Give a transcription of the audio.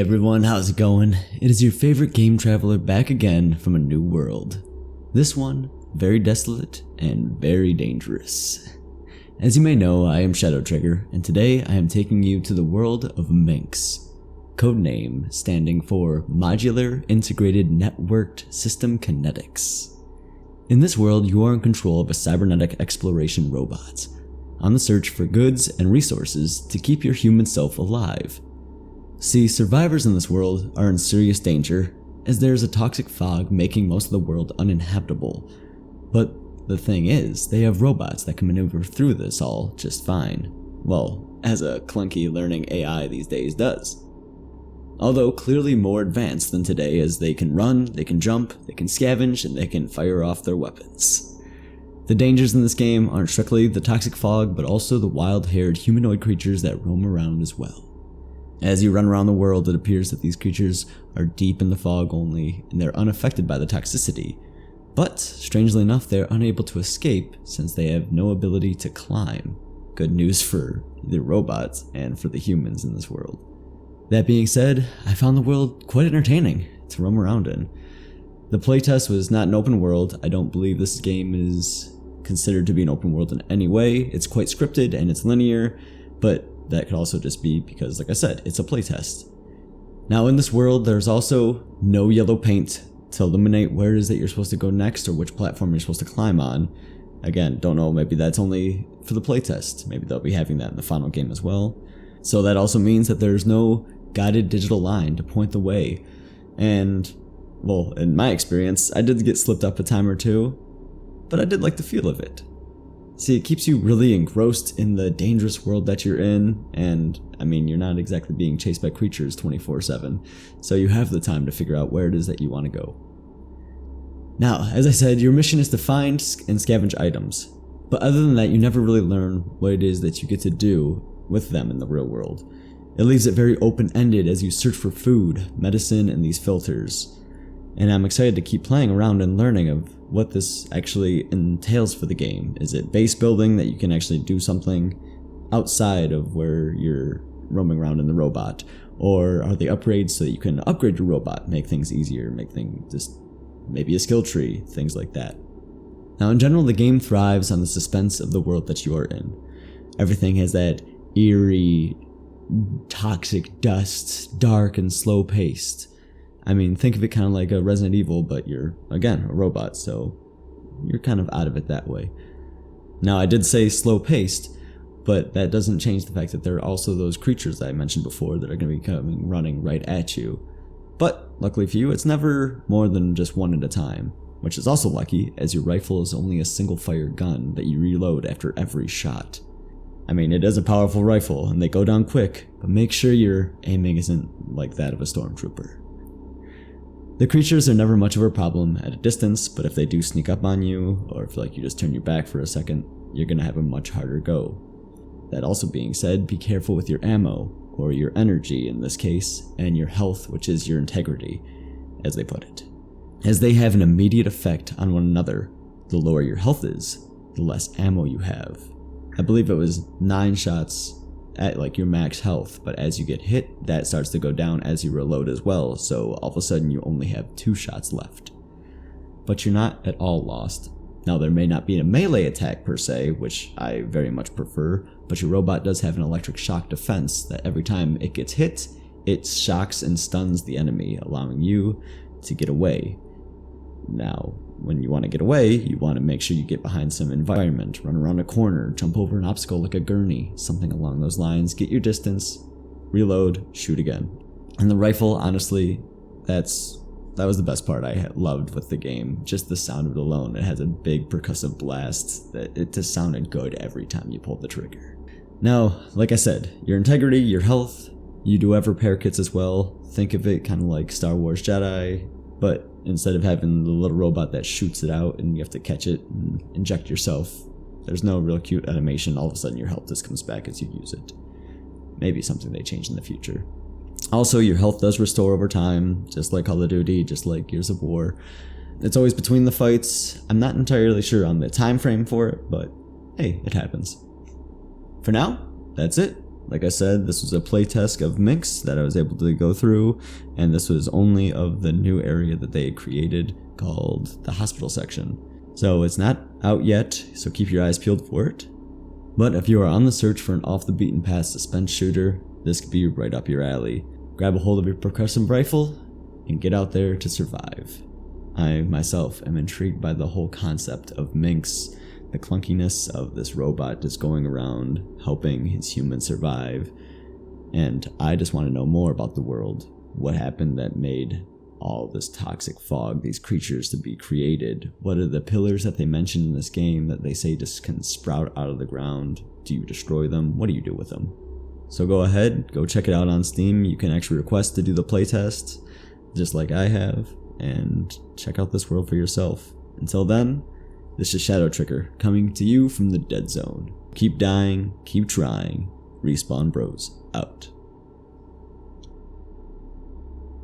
everyone, how's it going? It is your favorite game traveler back again from a new world. This one, very desolate and very dangerous. As you may know, I am Shadow Trigger, and today I am taking you to the world of M.I.N.K, codename standing for Modular Integrated Networked System Kinetics. In this world, you are in control of a cybernetic exploration robot, on the search for goods and resources to keep your human self alive. See, survivors in this world are in serious danger, as there is a toxic fog making most of the world uninhabitable. But the thing is, they have robots that can maneuver through this all just fine. Well, as a clunky learning AI these days does. Although clearly more advanced than today, as they can run, they can jump, they can scavenge, and they can fire off their weapons. The dangers in this game aren't strictly the toxic fog, but also the wild-haired humanoid creatures that roam around as well. As you run around the world, it appears that these creatures are deep in the fog only, and they're unaffected by the toxicity. But, strangely enough, they are unable to escape since they have no ability to climb. Good news for the robots and for the humans in this world. That being said, I found the world quite entertaining to roam around in. The playtest was not an open world. I don't believe this game is considered to be an open world in any way. It's quite scripted and it's linear, but that could also just be because, like I said, it's a playtest. Now in this world, there's also no yellow paint to illuminate where it is that you're supposed to go next or which platform you're supposed to climb on. Again, don't know, maybe that's only for the playtest. Maybe they'll be having that in the final game as well. So that also means that there's no guided digital line to point the way. And, well, in my experience, I did get slipped up a time or two, but I did like the feel of it. See, it keeps you really engrossed in the dangerous world that you're in, and I mean, you're not exactly being chased by creatures 24/7, so you have the time to figure out where it is that you want to go. Now, as I said, your mission is to find and scavenge items, but other than that, you never really learn what it is that you get to do with them in the real world. It leaves it very open-ended as you search for food, medicine, and these filters. And I'm excited to keep playing around and learning of what this actually entails for the game. Is it base building that you can actually do something outside of where you're roaming around in the robot? Or are they upgrades so that you can upgrade your robot, make things easier, make things just maybe a skill tree, things like that. Now in general, the game thrives on the suspense of the world that you are in. Everything has that eerie, toxic dust, dark and slow paced. I mean, think of it kind of like a Resident Evil, but you're, again, a robot, so you're kind of out of it that way. Now, I did say slow-paced, but that doesn't change the fact that there are also those creatures that I mentioned before that are going to be coming running right at you. But, luckily for you, it's never more than just one at a time, which is also lucky, as your rifle is only a single-fire gun that you reload after every shot. I mean, it is a powerful rifle, and they go down quick, but make sure your aiming isn't like that of a stormtrooper. The creatures are never much of a problem at a distance, but if they do sneak up on you, or if you just turn your back for a second, you're going to have a much harder go. That also being said, be careful with your ammo, or your energy in this case, and your health, which is your integrity, as they put it. As they have an immediate effect on one another. The lower your health is, the less ammo you have. I believe it was 9 shots at your max health, but as you get hit, that starts to go down as you reload as well, so all of a sudden you only have 2 shots left. But you're not at all lost. Now there may not be a melee attack per se, which I very much prefer, but your robot does have an electric shock defense that every time it gets hit, it shocks and stuns the enemy, allowing you to get away. Now, when you want to get away, you want to make sure you get behind some environment, run around a corner, jump over an obstacle like a gurney, something along those lines, get your distance, reload, shoot again. And the rifle, honestly, that was the best part I loved with the game, just the sound of it alone. It has a big percussive blast that it just sounded good every time you pulled the trigger. Now, like I said, your integrity, your health, you do have repair kits as well. Think of it kind of like Star Wars Jedi, but instead of having the little robot that shoots it out and you have to catch it and inject yourself, there's no real cute animation. All of a sudden your health just comes back as you use it. Maybe something they change in the future. Also, your health does restore over time, just like Call of Duty, just like Gears of War. It's always between the fights. I'm not entirely sure on the time frame for it, but hey, it happens. For now, that's it. like I said, this was a playtest of M.I.N.S.K that I was able to go through, and this was only of the new area that they had created called the hospital section. So it's not out yet, so keep your eyes peeled for it. But if you are on the search for an off-the-beaten-path suspense shooter, this could be right up your alley. Grab a hold of your percussion rifle and get out there to survive. I myself am intrigued by the whole concept of M.I.N.K, the clunkiness of this robot just going around helping his humans survive, and I just want to know more about the world. What happened that made all this toxic fog, these creatures to be created? What are the pillars that they mentioned in this game that they say just can sprout out of the ground? Do you destroy them? What do you do with them? So go ahead, go check it out on Steam. You can actually request to do the playtest, just like I have, and check out this world for yourself. Until then, this is Shadow Trigger, coming to you from the Dead Zone. Keep dying, keep trying. Respawn Bros, out.